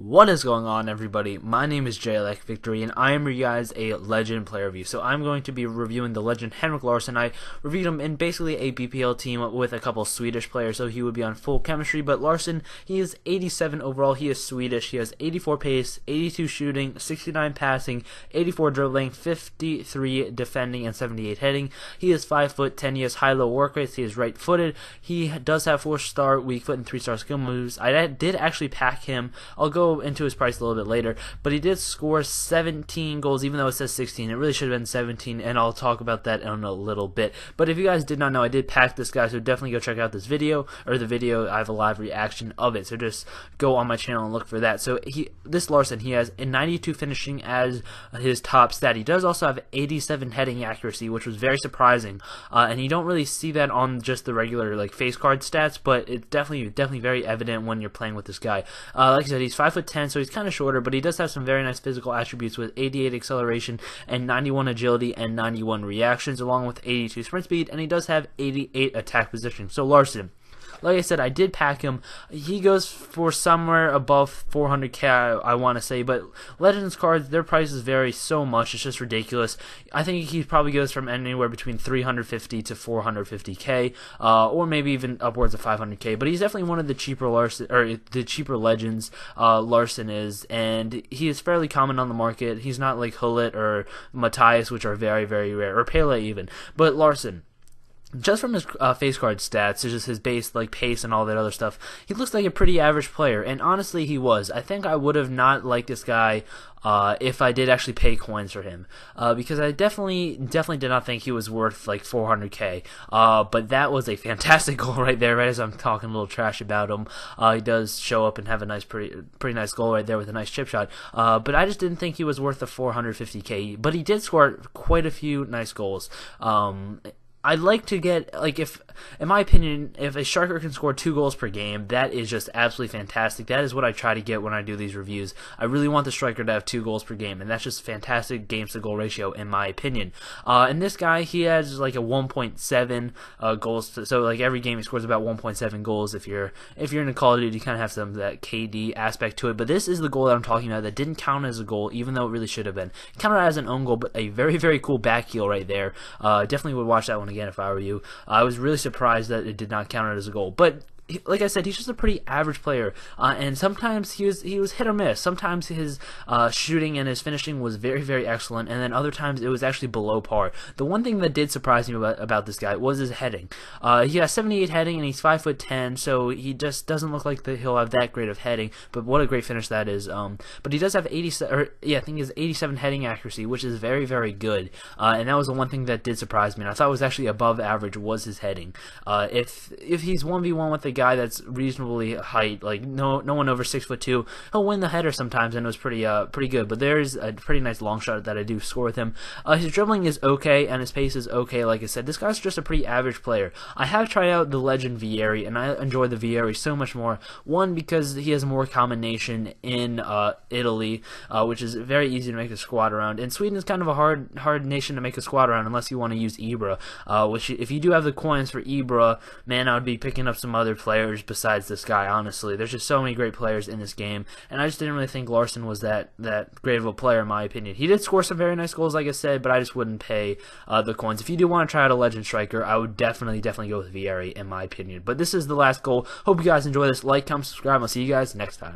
What is going on, everybody? My name is JLX Victory, and I am your guys a legend player review. So I'm going to be reviewing the legend Henrik Larsson. I reviewed him in basically a BPL team with a couple Swedish players, so he would be on full chemistry. But Larsson, he is 87 overall. He is Swedish. He has 84 pace, 82 shooting, 69 passing, 84 dribbling, 53 defending, and 78 heading. He is 5'10". He has high-low work rates. He is right-footed. He does have 4-star weak foot and 3-star skill moves. I did actually pack him. I'll go into his price a little bit later, but he did score 17 goals, even though it says 16. It really should have been 17, and I'll talk about that in a little bit. But if you guys did not know, I did pack this guy, so definitely go check out this video, or the video. I have a live reaction of it, so just go on my channel and look for that. So this Larsson, he has a 92 finishing as his top stat. He does also have 87 heading accuracy, which was very surprising, and you don't really see that on just the regular face card stats, but it's definitely very evident when you're playing with this guy. Like I said, he's 5'10", so he's kind of shorter, but he does have some very nice physical attributes with 88 acceleration and 91 agility and 91 reactions, along with 82 sprint speed, and he does have 88 attack positioning. So Larsson, like I said, I did pack him. He goes for somewhere above 400k, I want to say, but Legends cards, their prices vary so much, it's just ridiculous. I think he probably goes from anywhere between 350 to 450k, or maybe even upwards of 500k, but he's definitely one of the cheaper Larsson, or the cheaper Legends Larsson is, and he is fairly common on the market. He's not like Hullet or Matthias, which are very, very rare, or Pele even, but Larsson, just from his face card stats, just his base pace and all that other stuff, he looks like a pretty average player, and honestly he was. I think I would have not liked this guy if I did actually pay coins for him, because I definitely did not think he was worth 400k, but that was a fantastic goal right there, right as I'm talking a little trash about him. He does show up and have a pretty nice goal right there with a nice chip shot, but I just didn't think he was worth the 450k, but he did score quite a few nice goals. I'd like to get, if, in my opinion, if a striker can score 2 goals per game, that is just absolutely fantastic. That is what I try to get when I do these reviews. I really want the striker to have 2 goals per game, and that's just fantastic games to goal ratio, in my opinion. And this guy, he has a 1.7 goals, so every game he scores about 1.7 goals. If you're in a Call of Duty, you kind of have some of that KD aspect to it, but this is the goal that I'm talking about that didn't count as a goal, even though it really should have been. It counted as an own goal, but a very, very cool back heel right there. Definitely would watch that one again if I were you. I was really surprised that it did not count as a goal, but like I said, he's just a pretty average player, and sometimes he was hit or miss. Sometimes his shooting and his finishing was very, very excellent, and then other times it was actually below par. The one thing that did surprise me about this guy was his heading. He has 78 heading, and he's 5'10", so he just doesn't look like he'll have that great of heading. But what a great finish that is. But he does have 87, I think he's 87 heading accuracy, which is very, very good. And that was the one thing that did surprise me. And I thought was actually above average was his heading. If he's 1v1 with a guy that's reasonably height, no one over 6'2", he'll win the header sometimes, and it was pretty good. But there's a pretty nice long shot that I do score with him. His dribbling is okay, and his pace is okay. Like I said, this guy's just a pretty average player. I have tried out the legend Vieri, and I enjoy the Vieri so much more. One, because he has a more common nation in Italy, which is very easy to make a squad around. And Sweden is kind of a hard nation to make a squad around unless you want to use Ibra, which if you do have the coins for Ibra, man, I would be picking up some other players besides this guy. Honestly, there's just so many great players in this game, and I just didn't really think Larsson was that great of a player, in my opinion. He did score some very nice goals, like I said, but I just wouldn't pay the coins. If you do want to try out a legend striker, I would definitely go with Vieri, in my opinion. But this is the last goal. Hope you guys enjoy this. Like, comment, subscribe. I'll see you guys next time.